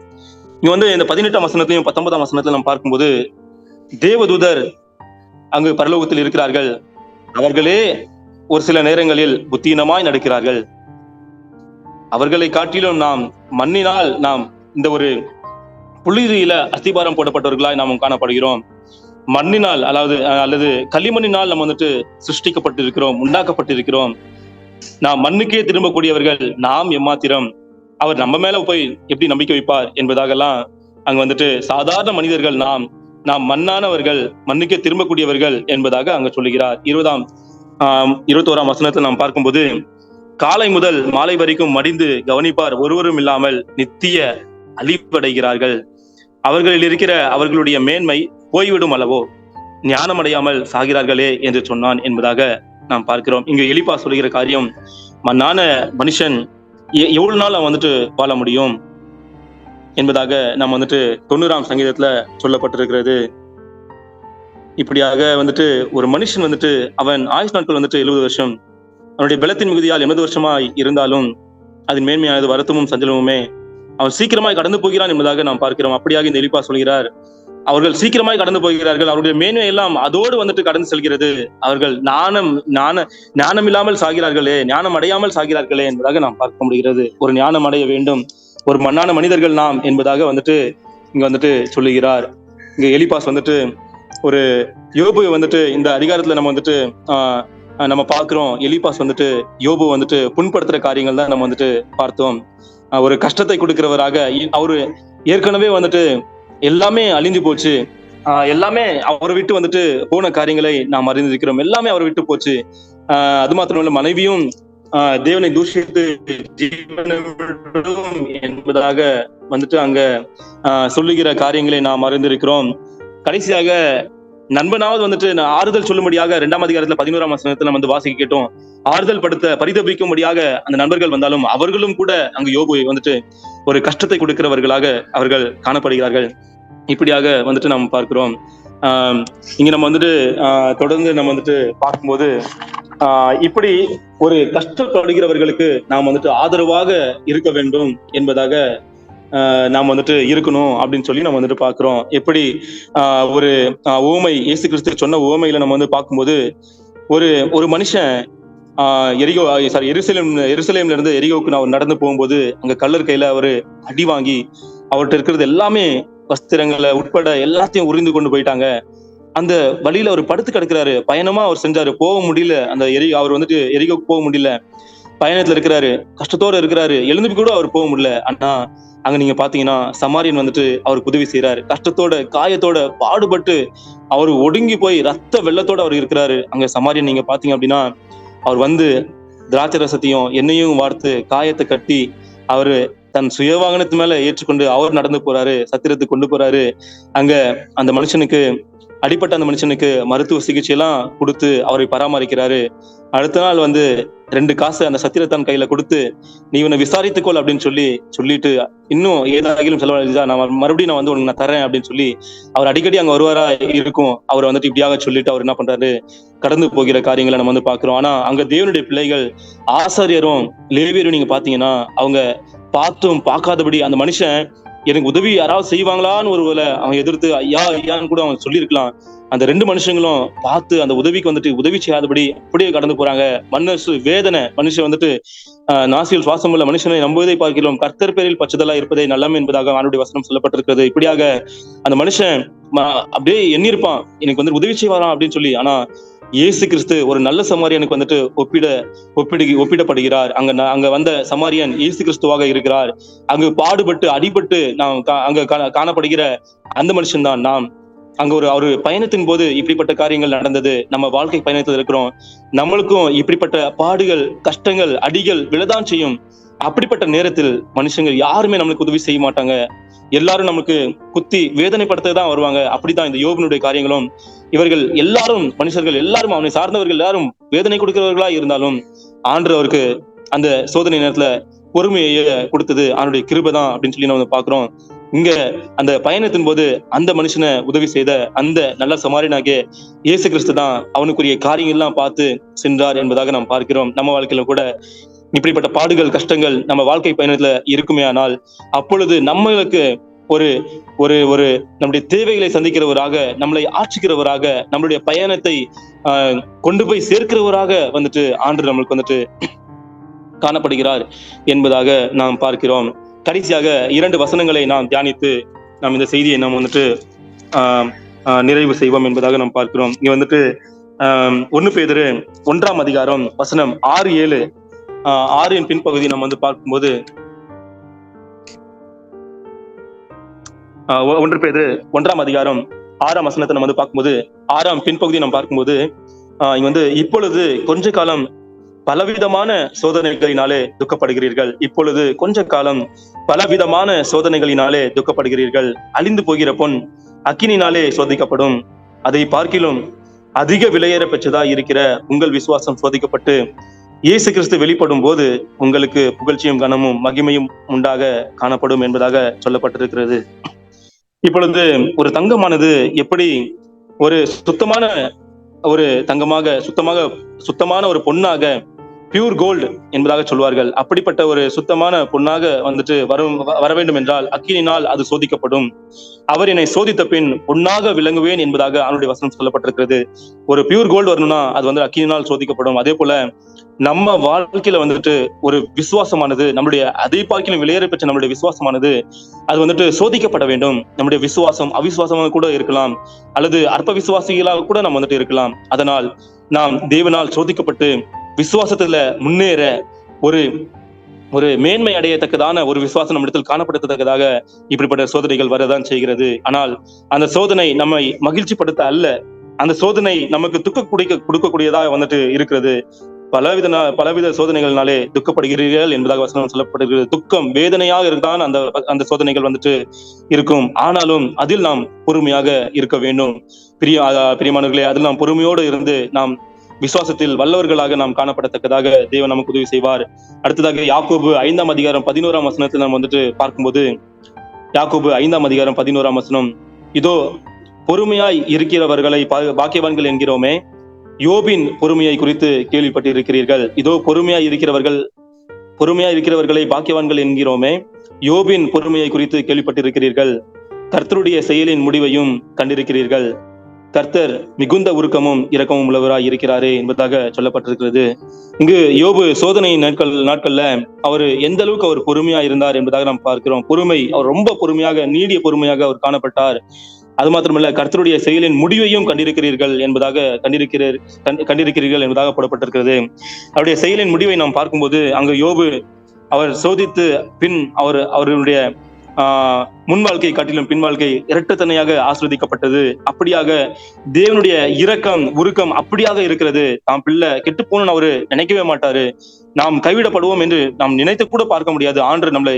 இங்க வந்து இந்த 18ஆம் வசனத்திலையும் 19ஆம் வசனத்திலும் நாம் பார்க்கும்போது, தேவதூதர் அங்கு பரலோகத்தில் இருக்கிறார்கள், அவர்களே ஒரு சில நேரங்களில் புத்தீனமாய் நடக்கிறார்கள். அவர்களை காட்டிலும் நாம் மண்ணினால் நாம் இந்த ஒரு புழுதியில அஸ்திபாரம் போடப்பட்டவர்களாய் நாம் காணப்படுகிறோம். மண்ணினால் அல்லது களிமண்ணினால் நம்ம வந்துட்டு சிருஷ்டிக்கப்பட்டிருக்கிறோம், உண்டாக்கப்பட்டிருக்கிறோம். நாம் மண்ணுக்கே திரும்பக்கூடியவர்கள் நாம் எம்மாத்திரம், அவர் நம்ம மேல போய் எப்படி நம்பிக்கை வைப்பார் என்பதாகலாம் அங்க வந்துட்டு சாதாரண மனிதர்கள் நாம் மண்ணானவர்கள், மண்ணுக்கே திரும்பக்கூடியவர்கள் என்பதாக அங்க சொல்லுகிறார். 21ஆம் வசனத்தை நாம் பார்க்கும்போது, காலை முதல் மாலை வரைக்கும் மடிந்து கவனிப்பார் ஒருவரும் இல்லாமல் நித்திய அழிப்படைகிறார்கள், அவர்களில் இருக்கிற அவர்களுடைய மேன்மை போய்விடும் அளவோ, ஞானமடையாமல் சாகிறார்களே என்று சொன்னான் என்பதாக நாம் பார்க்கிறோம். இங்கு எலிப்பா சொல்லுகிற காரியம், மண்ணான மனுஷன் எவ்வளவு நாள் அவன் வந்துட்டு வாழ முடியும் என்பதாக நாம் வந்துட்டு 90ஆம் சங்கீதத்துல சொல்லப்பட்டிருக்கிறது. இப்படியாக வந்துட்டு ஒரு மனுஷன் வந்துட்டு அவன் ஆயுஷ் நாட்கள் வந்துட்டு 70 வருஷம், அவனுடைய பலத்தின் மிகுதியால் 80 வருஷமாய் இருந்தாலும் அதன் மேன்மையானது வருத்தமும் சஞ்சலமுமே, அவன் சீக்கிரமாய் கடந்து போகிறான் என்பதாக நாம் பார்க்கிறோம். அப்படியாக இந்த எலிப்பா சொல்கிறார், அவர்கள் சீக்கிரமாய் கடந்து போகிறார்கள், அவருடைய மேன்மை எல்லாம் அதோடு வந்துட்டு கடந்து செல்கிறது, அவர்கள் ஞானம் இல்லாமல் சாகிறார்களே, ஞானம் அடையாமல் சாகிறார்களே என்பதாக நாம் பார்க்க முடிகிறது. ஒரு ஞானம் அடைய வேண்டும், ஒரு மண்ணான மனிதர்கள் நாம் என்பதாக வந்துட்டு இங்க வந்துட்டு சொல்லுகிறார். இங்க எலிப்பாஸ் வந்துட்டு ஒரு யோபு வந்துட்டு இந்த அதிகாரத்துல நம்ம வந்துட்டு நம்ம பார்க்கிறோம். எலிப்பாஸ் வந்துட்டு யோபு வந்துட்டு புண்படுத்துற காரியங்கள் தான் நம்ம வந்துட்டு பார்த்தோம். ஒரு கஷ்டத்தை கொடுக்கிறவராக, அவரு ஏற்கனவே வந்துட்டு எல்லாமே அழிந்து போச்சு, எல்லாமே அவரை விட்டு வந்துட்டு போன காரியங்களை நாம் அறிந்திருக்கிறோம், எல்லாமே அவரை விட்டு போச்சு. அது மாத்திரமல்ல, மனைவியும் தேவனை தூஷித்து ஜீவனும் என்பதாக வந்துட்டு அங்க சொல்லுகிற காரியங்களை நாம் அறிந்திருக்கிறோம். கடைசியாக நண்பனாவது வந்துட்டு ஆறுதல் சொல்லும்படியாக 2ஆம் அதிகாரத்துல 11ஆம் வசனத்துல நம்ம வந்து வாசிக்க கேட்டோம். ஆறுதல் பரிதபிக்கும்படியாக அந்த நண்பர்கள் வந்தாலும் அவர்களும் கூட அங்கு யோபுவை வந்துட்டு ஒரு கஷ்டத்தை கொடுக்கிறவர்களாக அவர்கள் காணப்படுகிறார்கள். இப்படியாக வந்துட்டு நாம் பார்க்கிறோம். இங்க நம்ம வந்துட்டு தொடர்ந்து நம்ம வந்துட்டு பார்க்கும்போது, இப்படி ஒரு கஷ்டப்படுகிறவர்களுக்கு நாம் வந்துட்டு ஆதரவாக இருக்க வேண்டும் என்பதாக நாம் வந்துட்டு இருக்கணும் அப்படின்னு சொல்லி நம்ம வந்துட்டு பாக்குறோம். எப்படி ஒரு உவமை, இயேசு கிறிஸ்து சொன்ன உவமையில நம்ம வந்து பார்க்கும்போது, ஒரு மனுஷன் எருசலேம்ல இருந்து எரிகோவுக்கு நான் நடந்து போகும்போது அங்க கல்லர் கையில அவரு அடி வாங்கி அவர்கிட்ட இருக்கிறது எல்லாமே வஸ்திரங்களை உட்பட எல்லாத்தையும் உறிந்து கொண்டு போயிட்டாங்க. அந்த வழியில அவர் படுத்து கிடக்குறாரு. பயணமா அவர் செஞ்சாரு, போக முடியல. அந்த அவர் வந்துட்டு எரிகோக்கு போக முடியல. பயணத்துல இருக்கிறாரு, கஷ்டத்தோட இருக்கிறாரு, எழுந்து கூட அவர் போக முடியல. ஆனா அங்க நீங்க பாத்தீங்கன்னா சமாரியன் வந்துட்டு அவருக்கு உதவி செய்யறாரு. கஷ்டத்தோட, காயத்தோட, பாடுபட்டு அவர் ஒடுங்கி போய் ரத்த வெள்ளத்தோட அவர் இருக்கிறாரு. அங்க சமாரியன் நீங்க பாத்தீங்க அப்படின்னா, அவர் வந்து திராட்சை ரசத்தையும் எண்ணெயும் வார்த்து காயத்தை கட்டி அவரு தன் சுய வாகனத்து மேல ஏற்றுக்கொண்டு அவர் நடந்து போறாரு, சத்திரத்துக்கு கொண்டு போறாரு. அங்க அந்த மனுஷனுக்கு அடிப்பட்ட அந்த மனுஷனுக்கு மருத்துவ சிகிச்சை எல்லாம் கொடுத்து அவரை பராமரிக்கிறாரு. அடுத்த நாள் வந்து 2 காசு அந்த சத்திரத்தான் கையில கொடுத்து, நீ இவனை விசாரித்துக்கொள் அப்படின்னு சொல்லிட்டு, இன்னும் ஏதாகிலும் செலவழிச்சா நான் மறுபடியும் நான் வந்து உனக்கு நான் தரேன் அப்படின்னு சொல்லி அவர் அடிக்கடி அங்க வருவாரா இருக்கும். அவர் வந்துட்டு இப்படியாக சொல்லிட்டு அவர் என்ன பண்றாரு, கடந்து போகிற காரியங்களை நம்ம வந்து பாக்குறோம். ஆனா அங்க தேவனுடைய பிள்ளைகள், ஆசாரியரும் லேவியரும் நீங்க பாத்தீங்கன்னா, அவங்க பார்த்தும் பார்க்காதபடி அந்த மனுஷன் எனக்கு உதவி யாராவது செய்வாங்களான்னு ஒருவேளை அவன் எதிர்த்து ஐயா ஐயான்னு கூட அவன் சொல்லியிருக்கலாம். அந்த 2 மனுஷங்களும் பார்த்து அந்த உதவிக்கு வந்துட்டு உதவி செய்யாதபடி அப்படியே கடந்து போறாங்க. மனசு வேதனை, மனுஷன் வந்துட்டு நாசியில் சுவாசம் உள்ள மனுஷனை நம்புவதை பார்க்கிறோம், கர்த்தர் பேரில் பச்சதலா இருப்பதை நல்லம் என்பதாக ஆண்டுடைய வசனம் சொல்லப்பட்டிருக்கிறது. இப்படியாக அந்த மனுஷன் அப்படியே எண்ணிருப்பான், எனக்கு வந்து உதவி செய்வாராம் அப்படின்னு சொல்லி. ஆனா இயேசு கிறிஸ்து ஒரு நல்ல சமாரியனுக்கு வந்துட்டு ஒப்பிடப்படுகிறார். அங்க வந்த சமாரியன் இயேசு கிறிஸ்துவாக இருக்கிறார். அங்கு பாடுபட்டு அடிபட்டு நாம் அங்க காணப்படுகிற அந்த மனுஷன் தான் நாம். அங்க ஒரு பயணத்தின் போது இப்படிப்பட்ட காரியங்கள் நடந்தது. நம்ம வாழ்க்கை பயணத்தில் இருக்கிறோம், நம்மளுக்கும் இப்படிப்பட்ட பாடுகள், கஷ்டங்கள், அடிகள் விழதான் செய்யும். அப்படிப்பட்ட நேரத்தில் மனுஷங்க யாருமே நம்மளுக்கு உதவி செய்ய மாட்டாங்க. எல்லாரும் நமக்கு குத்தி வேதனைப்படுத்ததான் வருவாங்க. அப்படிதான் இந்த யோபனுடைய காரியங்களும். இவர்கள் எல்லாரும் மனுஷர்கள் எல்லாரும் அவனை சார்ந்தவர்கள் எல்லாரும் வேதனை கொடுக்கிறவர்களா இருந்தாலும் ஆண்டவருக்கு அந்த சோதனை நேரத்துல பொறுமையை கொடுத்தது அவனுடைய கிருபைதான் அப்படின்னு சொல்லி நம்ம பாக்குறோம். இங்க அந்த பயணத்தின் போது அந்த மனுஷனை உதவி செய்த அந்த நல்ல சமாரியனாகிய இயேசு கிறிஸ்து தான் அவனுக்குரிய காரியங்கள் எல்லாம் பார்த்து சென்றார் என்பதாக நாம் பார்க்கிறோம். நம்ம வாழ்க்கையில கூட இப்படிப்பட்ட பாடுகள், கஷ்டங்கள் நம்ம வாழ்க்கை பயணத்துல இருக்குமே ஆனால், அப்பொழுது நம்மளுக்கு ஒரு ஒரு ஒரு நம்முடைய தேவைகளை சந்திக்கிறவராக, நம்மளை ஆட்சிக்கிறவராக, நம்மளுடைய பயணத்தை கொண்டு போய் சேர்க்கிறவராக வந்துட்டு ஆண்டு நம்மளுக்கு வந்துட்டு காணப்படுகிறார் என்பதாக நாம் பார்க்கிறோம். கடைசியாக 2 வசனங்களை நாம் தியானித்து நாம் இந்த செய்தியை நாம் வந்துட்டு நிறைவு செய்வோம் என்பதாக நாம் பார்க்கிறோம். இங்க வந்துட்டு 1 பேதுரு 1ஆம் அதிகாரம் வசனம் 6, 7, 6 பின்பகுதி நம்ம வந்து பார்க்கும்போது 1 பேதுரு 1ஆம் அதிகாரம் 6ஆம் வசனத்தை நம்ம வந்து பார்க்கும்போது 6ஆம் பின்பகுதி நம்ம பார்க்கும்போது இங்க வந்து இப்பொழுது கொஞ்ச காலம் பலவிதமான சோதனைகளினாலே துக்கப்படுகிறீர்கள். இப்பொழுது கொஞ்ச காலம் பலவிதமான சோதனைகளினாலே துக்கப்படுகிறீர்கள். அழிந்து போகிற பொன் அக்கினினாலே சோதிக்கப்படும். அதை பார்க்கிலும் அதிக விலையேற பெற்றதா இருக்கிற உங்கள் விசுவாசம் சோதிக்கப்பட்டு இயேசு கிறிஸ்து வெளிப்படும் போது உங்களுக்கு புகழ்ச்சியும் கனமும் மகிமையும் உண்டாக காணப்படும் என்பதாக சொல்லப்பட்டிருக்கிறது. இப்பொழுது ஒரு தங்கமானது எப்படி ஒரு சுத்தமான ஒரு தங்கமாக, சுத்தமான ஒரு பொன்னாக, பியூர் கோல்டு என்பதாக சொல்வார்கள். அப்படிப்பட்ட ஒரு சுத்தமான பொன்னாக வந்துட்டு வர வேண்டும் என்றால் அக்கினினால் அது சோதிக்கப்படும். அவர் என்னை சோதித்த பின் பொன்னாக விளங்குவேன் என்பதாக அவனுடைய வசனம் சொல்லப்பட்டிருக்கிறது. ஒரு பியூர் கோல்டு வரணும்னா அது வந்து அக்கினினால் சோதிக்கப்படும். அதே போல நம்ம வாழ்க்கையில வந்துட்டு ஒரு விசுவாசமானது, நம்முடைய அதை பார்க்கிலும் விலையேற பெற்ற நம்முடைய விசுவாசமானது அது வந்துட்டு சோதிக்கப்பட வேண்டும். நம்முடைய விசுவாசம் அவிசுவாசமாக கூட இருக்கலாம், அல்லது அற்ப விசுவாசிகளாக கூட நம்ம வந்துட்டு இருக்கலாம். அதனால் நாம் தேவனால் சோதிக்கப்பட்டு விசுவாசத்துல முன்னேற ஒரு மேன்மை அடையத்தக்கதான ஒரு விசுவாசம் நம்மிடத்தில் காணப்படத்தக்கதாக இப்படிப்பட்ட சோதனைகள் வரதான் செய்கிறது. ஆனால் அந்த சோதனை நம்மை மகிழ்ச்சிப்படுத்த அல்ல, அந்த சோதனை நமக்கு கொடுக்கக்கூடியதாக வந்துட்டு இருக்கிறது. பலவித சோதனைகள்னாலே துக்கப்படுகிறீர்கள் என்பதாக வசனம் சொல்லப்படுகிறது. துக்கம், வேதனையாக இருந்தான் அந்த சோதனைகள் வந்துட்டு இருக்கும். ஆனாலும் அதில் நாம் பொறுமையாக இருக்க வேண்டும். பிரியமானவர்களே, அதில் நாம் பொறுமையோடு இருந்து நாம் விசுவாசத்தில் வல்லவர்களாக நாம் காணப்படத்தக்கதாக தேவன் நமக்கு உதவி செய்வார். அடுத்ததாக யாக்கோபு 5ஆம் அதிகாரம் 11ஆம் வசனத்தில் நாம் வந்துட்டு பார்க்கும்போது, யாக்கோபு 5ஆம் அதிகாரம் 11ஆம் வசனம், இதோ பொறுமையாய் இருக்கிறவர்களை பாக்கியவான்கள் என்கிறோமே, யோபின் பொறுமையை குறித்து கேள்விப்பட்டிருக்கிறீர்கள். இதோ பொறுமையாய் இருக்கிறவர்களை பாக்கியவான்கள் என்கிறோமே, யோபின் பொறுமையை குறித்து கேள்விப்பட்டிருக்கிறீர்கள். கர்த்தருடைய செயலின் முடிவையும் கண்டிருக்கிறீர்கள். கர்த்தர் மிகுந்த உருக்கமும் இரக்கமும் உள்ளவராய் இருக்கிறாரே என்பதாக சொல்லப்பட்டிருக்கிறது. இங்கு யோபு சோதனை நாட்கள்ல அவர் எந்த அளவுக்கு அவர் பொறுமையா இருந்தார் என்பதாக நாம் பார்க்கிறோம். பொறுமை, அவர் ரொம்ப பொறுமையாக, நீடிய பொறுமையாக அவர் காணப்பட்டார். அது மாத்திரமல்ல, கர்த்தருடைய செயலின் முடிவையும் கண்டிருக்கிறீர்கள் என்பதாக போடப்பட்டிருக்கிறது. அவருடைய செயலின் முடிவை நாம் பார்க்கும்போது அங்கு யோபு அவர் சோதித்து பின் அவர்களுடைய முன் வாழ்க்கை காட்டிலும் பின் வாழ்க்கை இரட்டத்தனையாக ஆஸ்வதிக்கப்பட்டது. அப்படியாக தேவனுடைய இரக்கம் உருக்கம் அப்படியாக இருக்கிறது. தாம் பிள்ளை கெட்டு போகணும்னு அவரு நினைக்கவே மாட்டாரு. நாம் கைவிடப்படுவோம் என்று நாம் நினைத்து கூட பார்க்க முடியாது. ஆண்டு நம்மளை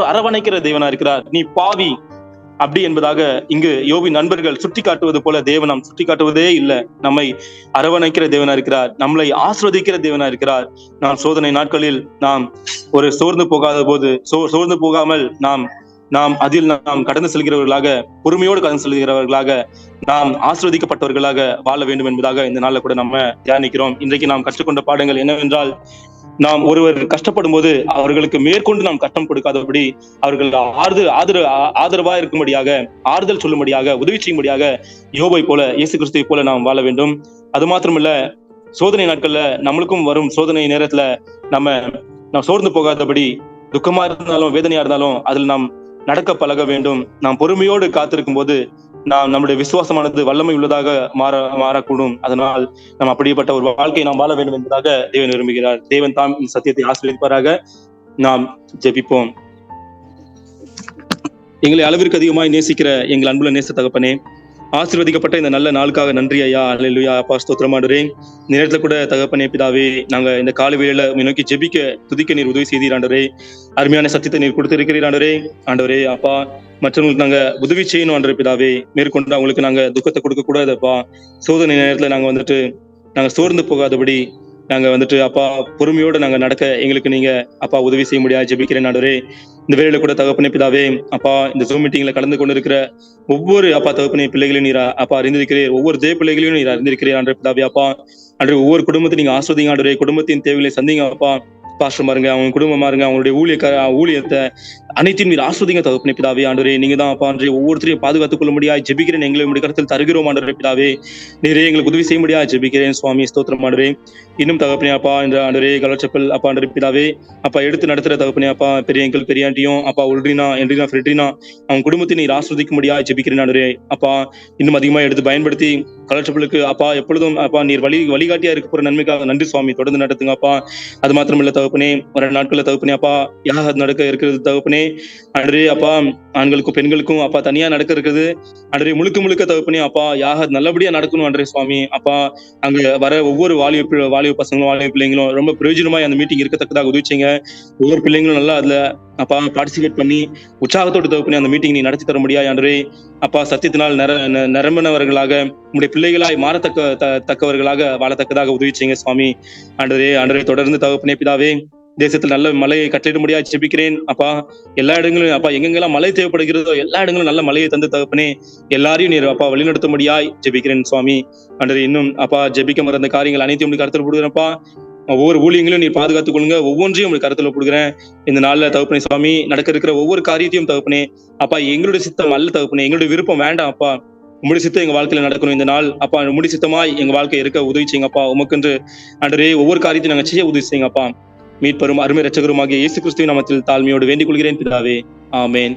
அரவணைக்கிற தேவனா இருக்கிறார். நீ பாவி அப்படி என்பதாக இங்கு யோபின் நண்பர்கள் சுட்டி காட்டுவது போல தேவன் நாம் சுட்டி காட்டுவதே இல்லை. நம்மை அரவணைக்கிற தேவனா இருக்கிறார், நம்மளை ஆஸ்வதிக்கிற தேவனா இருக்கிறார். நாம் சோதனை நாட்களில் நாம் ஒரு சோர்ந்து போகாத போது சோர்ந்து போகாமல் நாம் அதில் நாம் கடந்து செல்கிறவர்களாக, பொறுமையோடு கடந்து செல்கிறவர்களாக, நாம் ஆஸ்வதிக்கப்பட்டவர்களாக வாழ வேண்டும் என்பதாக இந்த நாள்ல கூட நம்ம தியானிக்கிறோம். இன்றைக்கு நாம் கற்றுக்கொண்ட பாடங்கள் என்னவென்றால், நாம் ஒருவர் கஷ்டப்படும் போது அவர்களுக்கு மேற்கொண்டு நாம் கஷ்டம் கொடுக்காதபடி அவர்கள் ஆதரவா இருக்கும்படியாக, ஆறுதல் சொல்லும்படியாக, உதவி செய்யும்படியாக யோபை போல, இயேசு கிறிஸ்துவை போல நாம் வாழ வேண்டும். அது மாத்திரமல்ல, சோதனை நாட்கள்ல நம்மளுக்கும் வரும் சோதனை நேரத்துல நம்ம சோர்ந்து போகாதபடி, துக்கமா இருந்தாலும் வேதனையா இருந்தாலும் அதில் நாம் நடக்க பழக வேண்டும். நாம் பொறுமையோடு காத்திருக்கும் போது நம்முடைய விசுவாசமானது வல்லமை உள்ளதாக மாறக்கூடும். அதனால் நாம் அப்படிப்பட்ட ஒரு வாழ்க்கையை நாம் வாழ வேண்டும் என்பதாக தேவன் விரும்புகிறார். தேவன் தாம் இந்த சத்தியத்தை ஆசீர்வதிப்பாராக. நாம் ஜெபிப்போம். எங்களை அளவிற்கு அதிகமாய் நேசிக்கிற எங்கள் அன்புள்ள நேச தகப்பனே, ஆசீர்வதிக்கப்பட்ட இந்த நல்ல நாளுக்காக நன்றி ஐயா. அல்லேலூயா. அப்பா ஸ்தோத்திரம் ஆண்டவரே. இந்த நேரத்துல கூட தகப்பனே பிதாவே, நாங்க இந்த காலை வேளையில நோக்கி ஜெபிக்க துதிக்க நீர் உதவி செய்தீர் ஆண்டவரே. அருமையான சத்தியத்தை நீர் கொடுத்திருக்கிறீர் ஆண்டவரே. அப்பா, மற்றவங்களுக்கு நாங்க உதவி செய்யணும் ஆண்டவரே பிதாவே. மேற்கொண்டு அவங்களுக்கு நாங்க துக்கத்தை கொடுக்க கூடாதுப்பா. சோதனை நேரத்துல நாங்க சோர்ந்து போகாதபடி நாங்க அப்பா பொறுமையோட நாங்க நடக்க எங்களுக்கு நீங்க அப்பா உதவி செய்ய முடியாது ஜெபிக்கிறேன் ஆண்டவரே. இந்த வேளையில கூட தகப்பனே பிதாவே, அப்பா இந்த ஜூம் மீட்டிங்ல கலந்து கொண்டு இருக்கிற ஒவ்வொரு அப்பா தகப்பனே பிள்ளைகளையும் நீரா அப்பா அறிந்திருக்கிறீர். ஒவ்வொரு தேவ பிள்ளைகளையும் நீர் அறிந்திருக்கிறீர் ஆண்டவரே பிதாவே. அப்பா அன்று ஒவ்வொரு குடும்பத்தை நீங்க ஆஸ்வதிங்க ஆண்டவரே. குடும்பத்தின் தேவைகளை சந்திங்க அப்பா. பாஸ்டர் மாருங்க, அவங்க குடும்பமா இருங்க, அவங்களுடைய ஊழியத்தை அனைத்தையும் நீர் ஆஸ்வதிங்க தகப்பனே பிதாவே. ஆண்டவரே நீங்க தான் அப்பா அன்றே ஒவ்வொருத்தரையும் பாதுகாத்துக் கொள்ள முடியாது ஜெபிக்கிறேன். எங்களை உங்களுடைய கருத்தில் தருகிறோம் ஆண்டவரே பிதாவே. நீரே எங்களுக்கு உதவி செய்ய முடியாது ஜெபிக்கிறேன் சுவாமி. ஸ்தோத்திரம் ஆண்டவரே. இன்னும் தகப்பனே அப்பா இந்த ஆண்டவரே கலச்சப்பல் அப்பா ஆண்டவரே பிதாவே, அப்பா எடுத்து நடத்துற தகப்பனே அப்பா பெரிய எங்கள் பெரிய ஆண்டியும் அப்பா உல்ரினா என்ரினா ஃப்ரெட்ரினா அவங்க குடும்பத்தை நீர் ஆஸ்வதிக்க முடியாது ஜெபிக்கிறேன் ஆண்டவரே. அப்பா இன்னும் அதிகமா எடுத்து பயன்படுத்தி கலச்சப்பலுக்கு அப்பா எப்பொழுதும் அப்பா நீர் வழிகாட்டியா இருக்க போற நன்மைக்காக நன்றி சுவாமி. தொடர்ந்து நடத்துங்க அப்பா. அது மாத்திரம் இல்ல தகப்பனே, ஒரு நாட்கள்ல தகப்பனே அப்பா யாக நடக்க இருக்கிறது தகப்பனே ஆண்டவரே. அப்பா ஆண்களுக்கும் பெண்களுக்கும் அப்பா தனியா நடக்க இருக்குது ஆண்டவரே. முழுக்க தகப்பனே அப்பா யாக நல்லபடியா நடக்கணும் ஆண்டவரே சுவாமி. அப்பா அங்க வர ஒவ்வொரு வாலிப பசங்களும் வாலிப பிள்ளைங்களும் ரொம்ப பிரயோஜனமா அந்த மீட்டிங் இருக்கத்தக்கதாக உதவிச்சிங்க. ஒவ்வொரு பிள்ளைங்களும் நல்லா அதுல அப்பா பார்ட்டிசிபேட் பண்ணி உற்சாகத்தோடு தகப்பனே அந்த மீட்டிங் நீ நடத்தி தர முடியாது ஆண்டவரே. அப்பா சத்தியத்தினால் நிரம்பினவர்களாக உங்களுடைய பிள்ளைகளாய் மாறத்தக்கவர்களாக வாழத்தக்கதாக உதவிச்சிங்க சுவாமி. ஆண்டவரே தொடர்ந்து தகப்பனே பிதாவே, தேசத்தில் நல்ல மழையை கட்டிட முடியாது ஜெபிக்கிறேன் அப்பா. எல்லா இடங்களும் அப்பா எங்கெங்கெல்லாம் மழை தேவைப்படுகிறதோ எல்லா இடங்களும் நல்ல மழையை தந்து தகப்பனே எல்லாரையும் நீர் அப்பா வழிநடத்த முடியாய் ஜெபிக்கிறேன் சுவாமி. ஆண்டவரே இன்னும் அப்பா ஜெபிக்க மறந்த காரியங்கள் அனைத்தையும் உங்களுக்கு கருத்தில் போடுகிறேன்ப்பா. ஒவ்வொரு ஊழியங்களும் நீர் பாதுகாத்துக் கொள்ளுங்க. ஒவ்வொன்றையும் உங்களுக்கு கருத்துல கொடுக்குறேன் இந்த நாள்ல தகப்பனே சுவாமி. நடக்க இருக்கிற ஒவ்வொரு காரியத்தையும் தகப்பனே அப்பா எங்களுடைய சித்தம் அல்ல தகப்பனே, எங்களுடைய விருப்பம் வேண்டாம் அப்பா. உம்முடைய சித்தம் எங்க வாழ்க்கையில நடக்கணும் இந்த நாள் அப்பா. உம்முடைய சித்தமாய் எங்க வாழ்க்கை இருக்க உதவி செய்யுங்கப்பா. உமக்கென்று ஆண்டவரே ஒவ்வொரு காரியத்தையும் நாங்க செய்ய உதவி செய்யுங்கப்பா. மீட்பரும் அருமை இரட்சகருமாகிய இயேசு கிறிஸ்துவின் நாமத்தில் தாழ்மையோடு வேண்டிக் கொள்கிறேன் பிதாவே. ஆமென்.